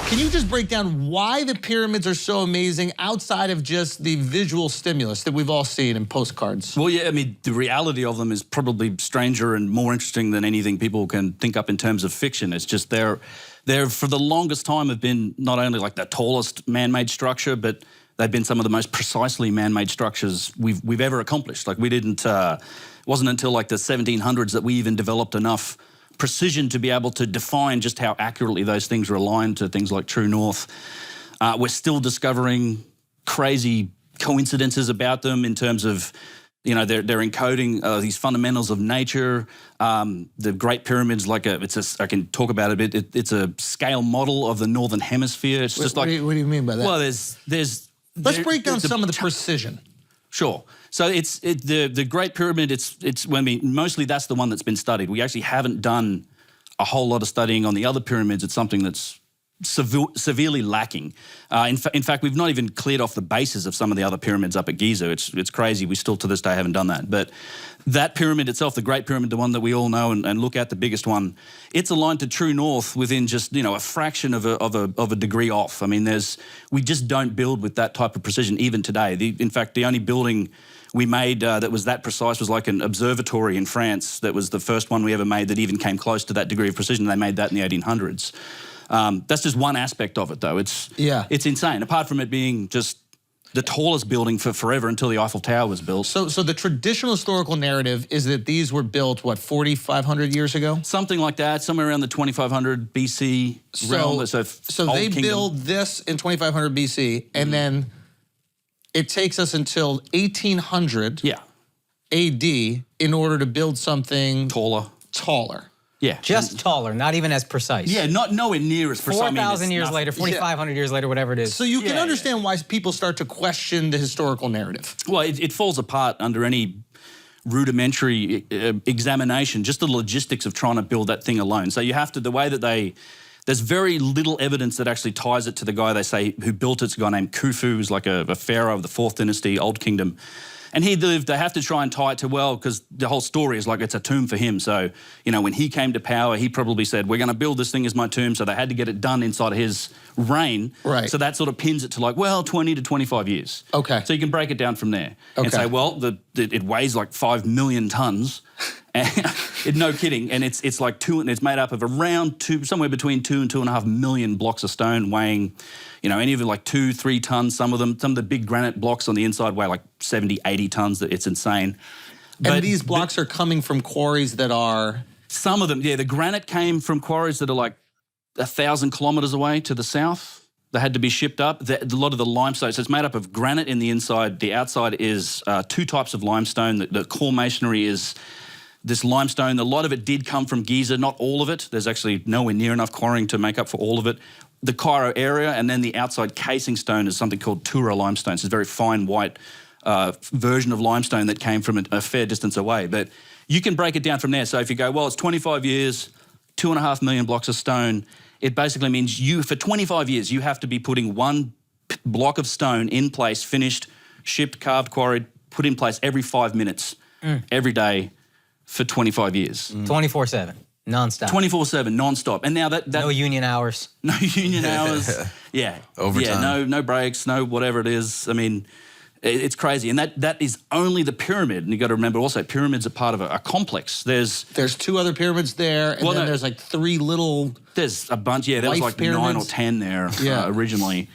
Can you just break down why the pyramids are so amazing outside of just the visual stimulus that we've all seen in postcards? Well, yeah, I mean, the reality of them is probably stranger and more interesting than anything people can think up in terms of fiction. It's just they're for the longest time have been not only like the tallest man-made structure, but they've been some of the most precisely man-made structures we've ever accomplished. Like we didn't, it wasn't until like the 1700s that we even developed enough precision to be able to define just how accurately those things are aligned to things like true north. We're still discovering crazy coincidences about them in terms of, you know, they're encoding these fundamentals of nature. The Great Pyramids, like I can talk about it a bit. It's a scale model of the Northern Hemisphere. It's just like. What do you mean by that? Well, Let's break down some of the precision. Sure. So the Great Pyramid. I mean, mostly that's the one that's been studied. We actually haven't done a whole lot of studying on the other pyramids. It's something that's severely lacking. In fact, we've not even cleared off the bases of some of the other pyramids up at Giza. It's crazy. We still to this day haven't done that. But that pyramid itself, the Great Pyramid, the one that we all know and look at, the biggest one, it's aligned to true north within just, you know, a fraction of a degree off. I mean, we just don't build with that type of precision even today. In fact, the only building we made that was that precise was like an observatory in France. That was the first one we ever made that even came close to that degree of precision. They made that in the 1800s. That's just one aspect of it, though. It's insane. Apart from it being just the tallest building for forever until the Eiffel Tower was built. So the traditional historical narrative is that these were built, what, 4,500 years ago? Something like that, somewhere around the 2500 BC realm. So they build this in 2500 BC, and then it takes us until 1800 AD in order to build something taller. Yeah. Just taller, not even as precise. Yeah, nowhere near as precise. 4,000 years later, 4,500 years later, whatever it is. So you can understand why people start to question the historical narrative. Well, it falls apart under any rudimentary examination, just the logistics of trying to build that thing alone. So you have to, the way that there's very little evidence that actually ties it to the guy they say who built it. It's a guy named Khufu, who's like a pharaoh of the 4th dynasty, Old Kingdom. And he lived, they have to try and tie it to, well, because the whole story is like it's a tomb for him. So, you know, when he came to power, he probably said, we're going to build this thing as my tomb. So they had to get it done inside of his reign. Right. So that sort of pins it to like, well, 20 to 25 years. Okay. So you can break it down from there and say, well, it weighs like 5 million tons. No kidding. And it's like it's made up of around somewhere between 2 and 2.5 million blocks of stone weighing, you know, any of it like 2-3 tons. Some of the big granite blocks on the inside weigh like 70-80 tons. It's insane. And these blocks are coming from quarries that are? Some of them, yeah. The granite came from quarries that are like 1,000 kilometres away to the south. They had to be shipped up. A lot of the limestone, so it's made up of granite in the inside. The outside is 2 types of limestone. The core masonry is this limestone. A lot of it did come from Giza, not all of it. There's actually nowhere near enough quarrying to make up for all of it. The Cairo area, and then the outside casing stone is something called Tura limestone. It's a very fine white version of limestone that came from a fair distance away. But you can break it down from there. So if you go, well, it's 25 years, 2.5 million blocks of stone, it basically means for 25 years, you have to be putting one block of stone in place, finished, shipped, carved, quarried, put in place every 5 minutes, every day for 25 years. 24/7. Non-stop. 24/7, non-stop. And now that no union hours. No union hours. Yeah. Overtime. Yeah, no breaks, no whatever it is. I mean, it's crazy. And that is only the pyramid. And you got to remember also, pyramids are part of a complex. There's 2 other pyramids there, and then there's like 3 little. There's a bunch. Yeah, there was like pyramids. 9 or 10 there originally.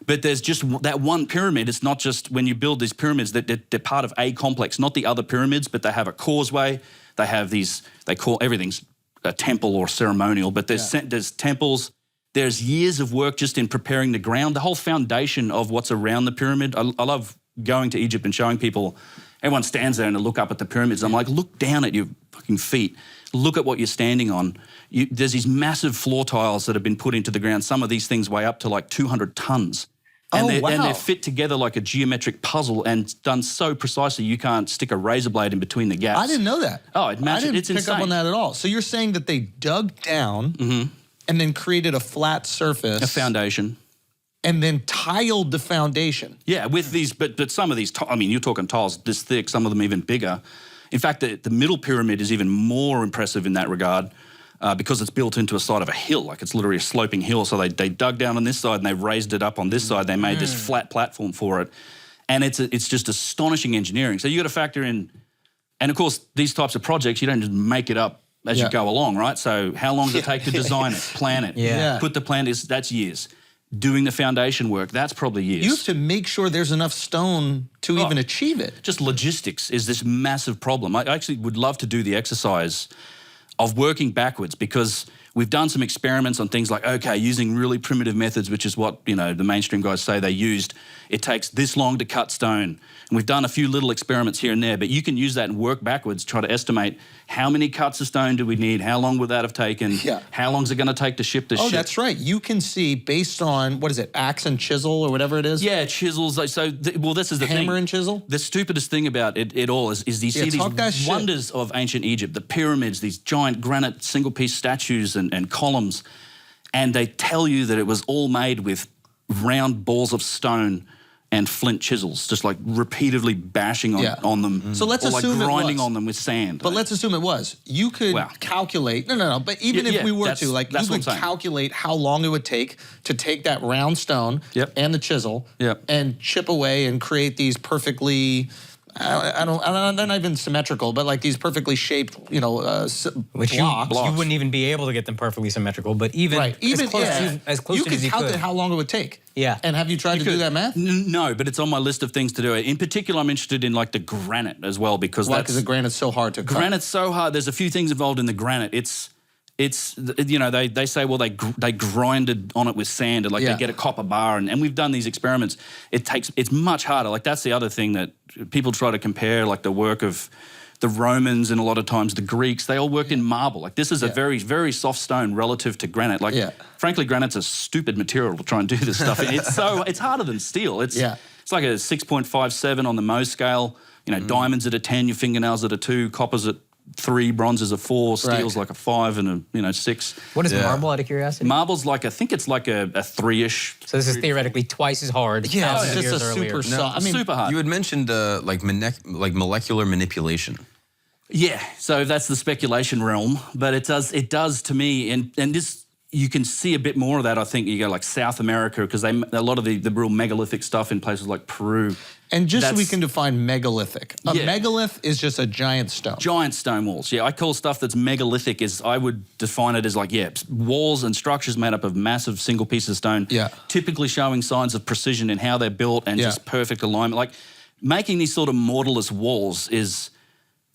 But there's just that one pyramid. It's not just when you build these pyramids that they're part of a complex, not the other pyramids, but they have a causeway. They have these. They call everything's a temple or ceremonial, but there's temples. There's years of work just in preparing the ground, the whole foundation of what's around the pyramid. I love going to Egypt and showing people. Everyone stands there and they look up at the pyramids. I'm like, look down at your fucking feet. Look at what you're standing on. There's these massive floor tiles that have been put into the ground. Some of these things weigh up to like 200 tons. And they're fit together like a geometric puzzle and done so precisely you can't stick a razor blade in between the gaps. I didn't know that. Oh, it's insane. I didn't pick up on that at all. So you're saying that they dug down and then created a flat surface. A foundation. And then tiled the foundation. Yeah, with these, but some of these, I mean, you're talking tiles this thick, some of them even bigger. In fact, the middle pyramid is even more impressive in that regard. because it's built into a side of a hill, like it's literally a sloping hill. So they dug down on this side and they raised it up on this side. They made this flat platform for it. And it's just astonishing engineering. So you got to factor in, and of course, these types of projects, you don't just make it up as you go along, right? So how long does it take to design it, plan it, put the plan, that's years. Doing the foundation work, that's probably years. You have to make sure there's enough stone to even achieve it. Just logistics is this massive problem. I actually would love to do the exercise of working backwards, because we've done some experiments on things like, okay, using really primitive methods, which is what, you know, the mainstream guys say they used. It takes this long to cut stone. And we've done a few little experiments here and there, but you can use that and work backwards, try to estimate how many cuts of stone do we need, how long would that have taken, how long is it going to take to ship this ship. Oh, that's right. You can see based on, what is it, axe and chisel or whatever it is? Yeah, chisels. So, well, this is the thing. Hammer and chisel? The stupidest thing about it all is you see these wonders of ancient Egypt, the pyramids, these giant granite single-piece statues and columns, and they tell you that it was all made with round balls of stone and flint chisels, just like repeatedly bashing on them. So let's assume like grinding on them with sand. But let's assume it was. You could calculate, no, but even if we were to, like, you could calculate how long it would take to take that round stone and the chisel and chip away and create these perfectly, they're not even symmetrical, but like these perfectly shaped, you know, blocks. You wouldn't even be able to get them perfectly symmetrical, but even as close as you could calculate how long it would take. Yeah. And have you tried to do that math? No, but it's on my list of things to do. In particular, I'm interested in like the granite as well, because because the granite's so hard to cut. Granite's so hard. There's a few things involved in the granite. It's you know, they say, well, they grinded on it with sand, and like they get a copper bar, and we've done these experiments. It's much harder. Like that's the other thing that people try to compare, like the work of the Romans and a lot of times the Greeks. They all worked in marble. Like this is a very, very soft stone relative to granite. Like frankly, granite's a stupid material to try and do this stuff. It's harder than steel. It's like a 6.57 on the Mohs scale. You know, diamonds at a 10, your fingernails at a 2, copper's at 3, bronze is a 4, steel's like a 5 and a 6. What is marble, out of curiosity? Marble's like, I think it's like a 3-ish. So this is theoretically twice as hard. Yeah, it's just a super soft. I mean, super hard. You had mentioned like molecular manipulation. Yeah, so that's the speculation realm, but it does to me, and this, you can see a bit more of that, I think. You go like South America, because a lot of the real megalithic stuff in places like Peru. And just so we can define megalithic. A megalith is just a giant stone. Giant stone walls. Yeah, I call stuff that's megalithic I would define it as like, walls and structures made up of massive single pieces of stone. Yeah. Typically showing signs of precision in how they're built and just perfect alignment. Like making these sort of mortarless walls is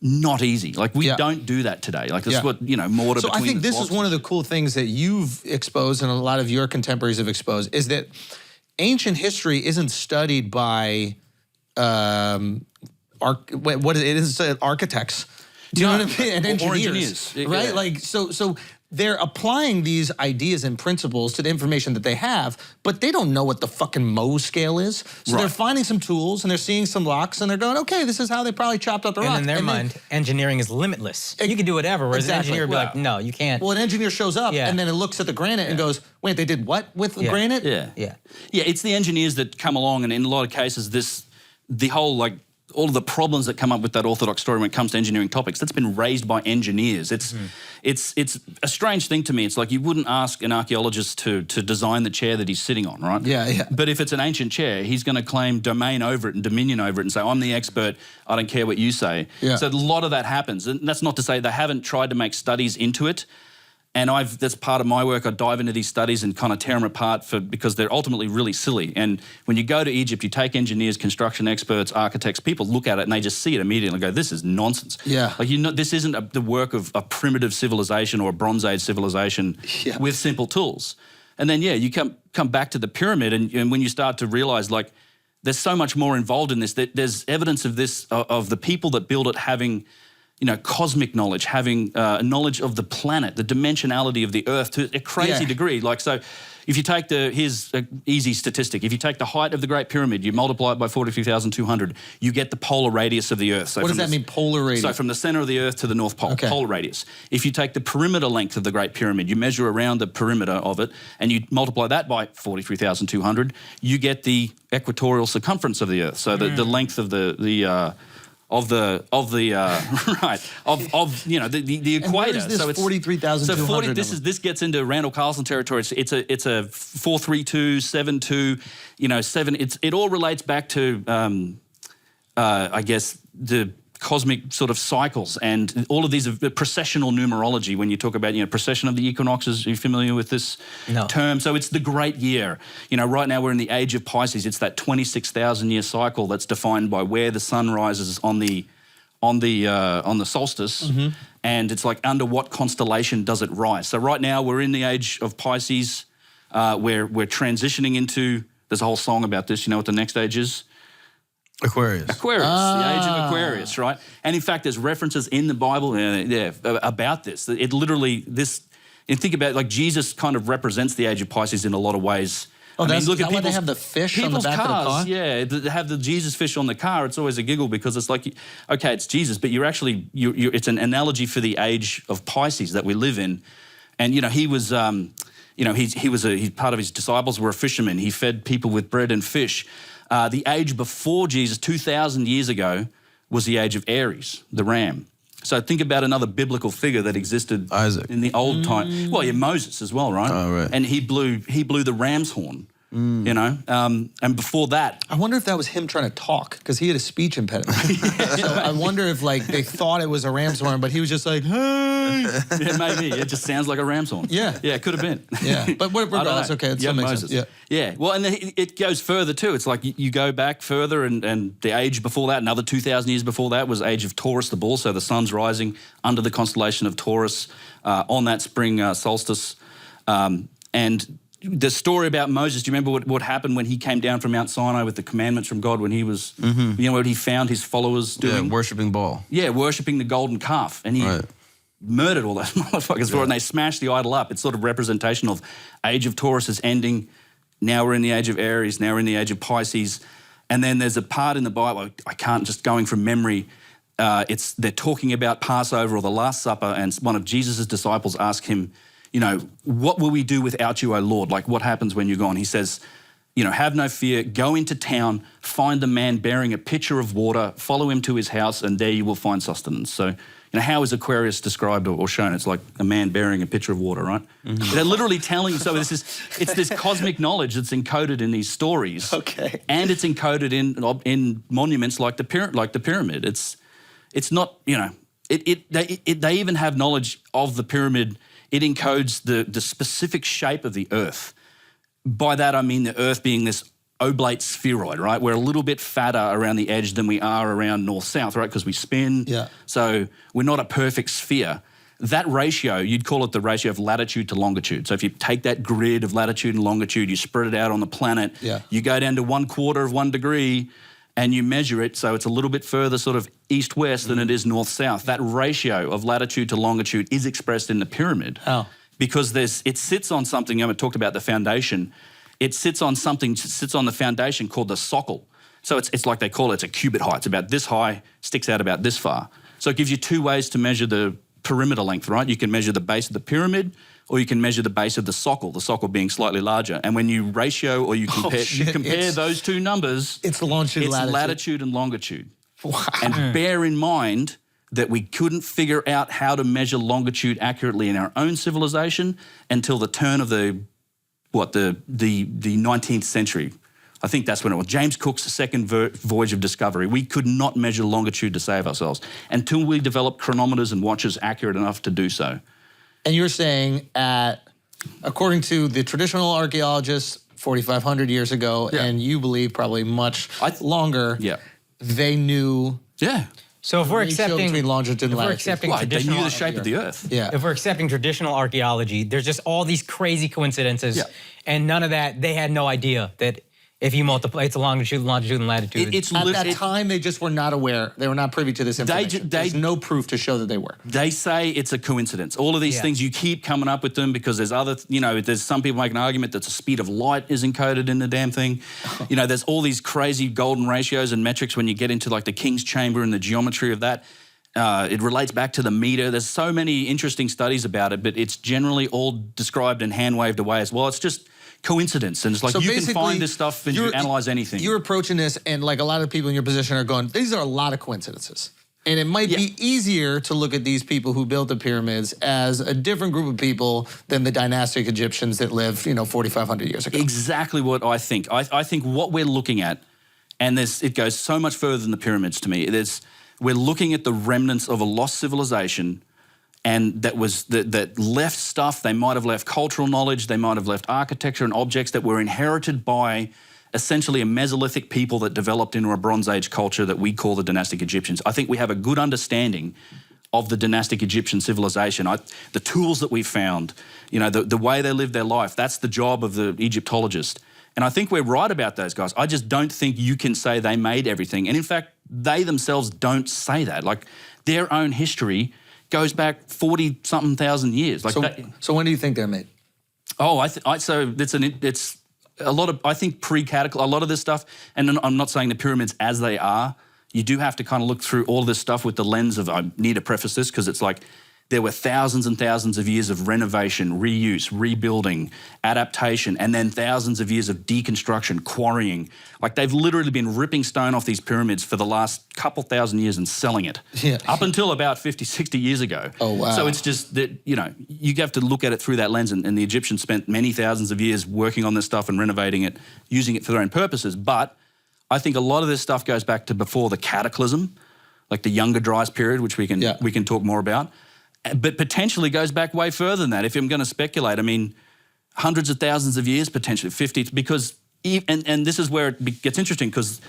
not easy. Like we don't do that today. Like that's what, you know, mortar between. So I think this is one of the cool things that you've exposed and a lot of your contemporaries have exposed, is that ancient history isn't studied by architects. Do you know what I mean? And engineers, right? Like so they're applying these ideas and principles to the information that they have, but they don't know what the fucking Mohs scale is. So they're finding some tools and they're seeing some rocks and they're going, okay, this is how they probably chopped up the rock. And in their mind, engineering is limitless. You can do whatever, whereas an engineer would be like, no, you can't. Well, an engineer shows up and then it looks at the granite and goes, wait, they did what with the granite? Yeah, it's the engineers that come along, and in a lot of cases, the whole like, all of the problems that come up with that orthodox story when it comes to engineering topics, that's been raised by engineers. It's a strange thing to me. It's like you wouldn't ask an archaeologist to design the chair that he's sitting on, right? Yeah. But if it's an ancient chair, he's going to claim domain over it and dominion over it and say, I'm the expert, I don't care what you say. Yeah. So a lot of that happens. And that's not to say they haven't tried to make studies into it. And that's part of my work. I dive into these studies and kind of tear them apart because they're ultimately really silly. And when you go to Egypt, you take engineers, construction experts, architects, people look at it and they just see it immediately and go, this is nonsense. Yeah. Like, this isn't the work of a primitive civilization or a Bronze Age civilization with simple tools. And then, you come back to the pyramid, and when you start to realize, like, there's so much more involved in this. There's evidence of this, of the people that build it having, you know, cosmic knowledge, having knowledge of the planet, the dimensionality of the Earth to a crazy degree. Like, so if you take here's an easy statistic. If you take the height of the Great Pyramid, you multiply it by 43,200, you get the polar radius of the Earth. So what does that mean, polar radius? So from the center of the Earth to the North Pole, polar radius. If you take the perimeter length of the Great Pyramid, you measure around the perimeter of it, and you multiply that by 43,200, you get the equatorial circumference of the Earth. So the length of the the equator. And so it's 43,200. This gets into Randall Carlson territory. It's a 432, 72, 7. It all relates back to I guess the cosmic sort of cycles and all of these precessional numerology. When you talk about precession of the equinoxes, are you familiar with this term? So it's the great year. Right now we're in the age of Pisces. It's that 26,000-year cycle that's defined by where the sun rises on the solstice, and it's like under what constellation does it rise. So right now we're in the age of Pisces. We're transitioning into. There's a whole song about this. You know what the next age is? Aquarius. The age of Aquarius, right? And in fact, there's references in the Bible about this. It literally, and think about it, like Jesus kind of represents the age of Pisces in a lot of ways. Oh, look at why they have the fish on the back cars, of the car? Yeah, they have the Jesus fish on the car. It's always a giggle because it's like, okay, it's Jesus, but you're actually, it's an analogy for the age of Pisces that we live in. And, he was, he's part of his disciples were a fisherman. He fed people with bread and fish. The age before Jesus, 2,000 years ago, was the age of Aries, the ram. So think about another biblical figure that existed Isaac. In the old time. Well, Moses as well, right? Oh, right. And he blew the ram's horn. And before that, I wonder if that was him trying to talk because he had a speech impediment. So I wonder if they thought it was a ram's horn, but he was just like, hey. Yeah, maybe it just sounds like a ram's horn. Yeah, it could have been. Yeah, but regardless, okay, it still makes Moses. sense. Yeah. Well, and it goes further too. It's like you go back further, and the age before that, another 2,000 years before that, was age of Taurus, the bull. So the sun's rising under the constellation of Taurus on that spring solstice, and the story about Moses, do you remember what happened when he came down from Mount Sinai with the commandments from God when he was, what he found his followers doing? Yeah, worshipping Baal. Yeah, worshipping the golden calf. And he murdered all those motherfuckers for it, and they smashed the idol up. It's sort of representation of age of Taurus is ending. Now we're in the age of Aries. Now we're in the age of Pisces. And then there's a part in the Bible, I can't just going from memory, they're talking about Passover or the Last Supper, and one of Jesus' disciples asked him, what will we do without you, O Lord? Like, what happens when you're gone? He says, have no fear, go into town, find a man bearing a pitcher of water, follow him to his house, and there you will find sustenance. So, how is Aquarius described or shown? It's like a man bearing a pitcher of water, right? They're literally telling, so it's this cosmic knowledge that's encoded in these stories. Okay. And it's encoded in monuments like the pyramid. It's not, they even have knowledge of the pyramid. It encodes the specific shape of the Earth. By that, I mean the Earth being this oblate spheroid, right? We're a little bit fatter around the edge than we are around north-south, right? Because we spin. Yeah. So we're not a perfect sphere. That ratio, you'd call it the ratio of latitude to longitude. So if you take that grid of latitude and longitude, you spread it out on the planet, you go down to 1/4 of 1 degree, and you measure it, so it's a little bit further sort of east-west than it is north-south. That ratio of latitude to longitude is expressed in the pyramid. How? Because it sits on something, I talked about the foundation, it sits on the foundation called the socle. So it's like they call it, it's a cubit height. It's about this high, sticks out about this far. So it gives you two ways to measure the perimeter length, right? You can measure the base of the pyramid, or you can measure the base of the socle being slightly larger. And when you ratio or you compare those two numbers, it's longitude, it's latitude and longitude. Wow. And bear in mind that we couldn't figure out how to measure longitude accurately in our own civilization until the turn of the 19th century. I think that's when it was. James Cook's second voyage of discovery. We could not measure longitude to save ourselves until we developed chronometers and watches accurate enough to do so. And you're saying according to the traditional archaeologists 4,500 years ago, and you believe probably much longer, they knew So if we're accepting between longitude and latitude. They knew the shape of the Earth. Yeah. If we're accepting traditional archaeology, there's just all these crazy coincidences, and none of that. They had no idea that if you multiply, it's a longitude, and latitude. At that time, they just were not aware. They were not privy to this information. There's no proof to show that they were. They say it's a coincidence. All of these things, you keep coming up with them because there's other, there's some people make an argument that the speed of light is encoded in the damn thing. There's all these crazy golden ratios and metrics when you get into like the King's Chamber and the geometry of that. It relates back to the meter. There's so many interesting studies about it, but it's generally all described and hand-waved away as, well, it's just coincidence. And it's like, So you can basically, find this stuff and you analyze anything. You're approaching this, and like a lot of people in your position are going, these are a lot of coincidences. And it might be easier to look at these people who built the pyramids as a different group of people than the dynastic Egyptians that lived, 4,500 years ago. Exactly what I think. I think what we're looking at, and it goes so much further than the pyramids to me. We're looking at the remnants of a lost civilization, and that left stuff. They might have left cultural knowledge. They might have left architecture and objects that were inherited by essentially a Mesolithic people that developed into a Bronze Age culture that we call the dynastic Egyptians. I think we have a good understanding of the dynastic Egyptian civilization. The tools that we found, the way they lived their life, that's the job of the Egyptologist. And I think we're right about those guys. I just don't think you can say they made everything. And in fact, they themselves don't say that. Like, their own history goes back 40-something thousand years. Like so when do you think they're made? Oh, so it's a lot of, I think, pre-cataclysm, a lot of this stuff, and I'm not saying the pyramids as they are, you do have to kind of look through all this stuff with the lens of, I need to preface this, because it's like, there were thousands and thousands of years of renovation, reuse, rebuilding, adaptation, and then thousands of years of deconstruction, quarrying. Like, they've literally been ripping stone off these pyramids for the last couple thousand years and selling it. Up until about 50, 60 years ago. Oh, wow. So it's just that, you have to look at it through that lens, and the Egyptians spent many thousands of years working on this stuff and renovating it, using it for their own purposes. But I think a lot of this stuff goes back to before the cataclysm, like the Younger Dryas period, which we can talk more about. But potentially goes back way further than that. If I'm going to speculate, I mean, hundreds of thousands of years, potentially 50, because, and this is where it gets interesting, because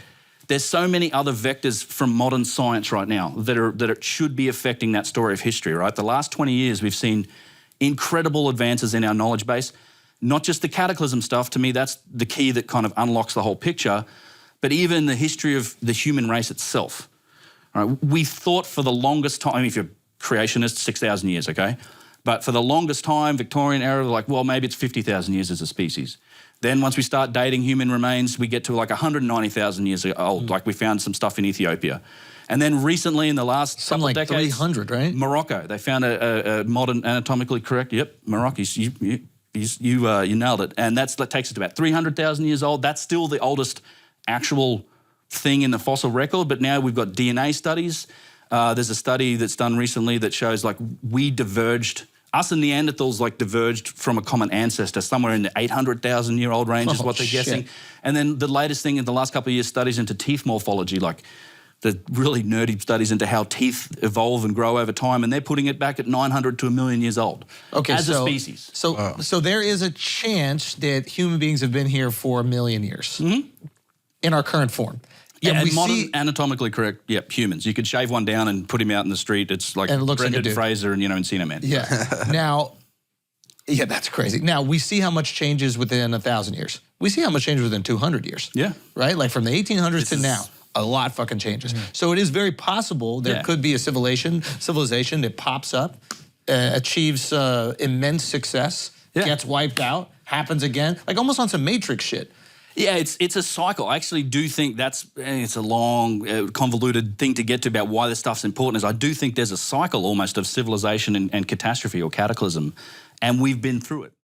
there's so many other vectors from modern science right now that should be affecting that story of history, right? The last 20 years, we've seen incredible advances in our knowledge base, not just the cataclysm stuff. To me, that's the key that kind of unlocks the whole picture, but even the history of the human race itself. Right? We thought for the longest time, if you're creationist, 6,000 years, okay? But for the longest time, Victorian era, like, well, maybe it's 50,000 years as a species. Then once we start dating human remains, we get to like 190,000 years old, like we found some stuff in Ethiopia. And then recently in the last couple of decades... 300, right? Morocco, they found a modern, anatomically correct, Morocco, you nailed it. And that takes it to about 300,000 years old. That's still the oldest actual thing in the fossil record, but now we've got DNA studies. There's a study that's done recently that shows like us and Neanderthals like diverged from a common ancestor somewhere in the 800,000-year-old range is what they're guessing. And then the latest thing in the last couple of years, studies into teeth morphology, like the really nerdy studies into how teeth evolve and grow over time, and they're putting it back at 900 to 1 million years old as a species. So there is a chance that human beings have been here for 1 million years in our current form. Yeah, and modern, anatomically correct, humans. You could shave one down and put him out in the street. It's like Brendan Fraser and, Encino Man. Yeah. Now, that's crazy. Now, we see how much changes within 1,000 years. We see how much changes within 200 years. Yeah. Right? Like from the 1800s to now, a lot fucking changes. So it is very possible there could be a civilization that pops up, achieves immense success, gets wiped out, happens again, like almost on some Matrix shit. Yeah, it's a cycle. I actually do think it's a long, convoluted thing to get to about why this stuff's important, is I do think there's a cycle almost of civilization and catastrophe or cataclysm, and we've been through it.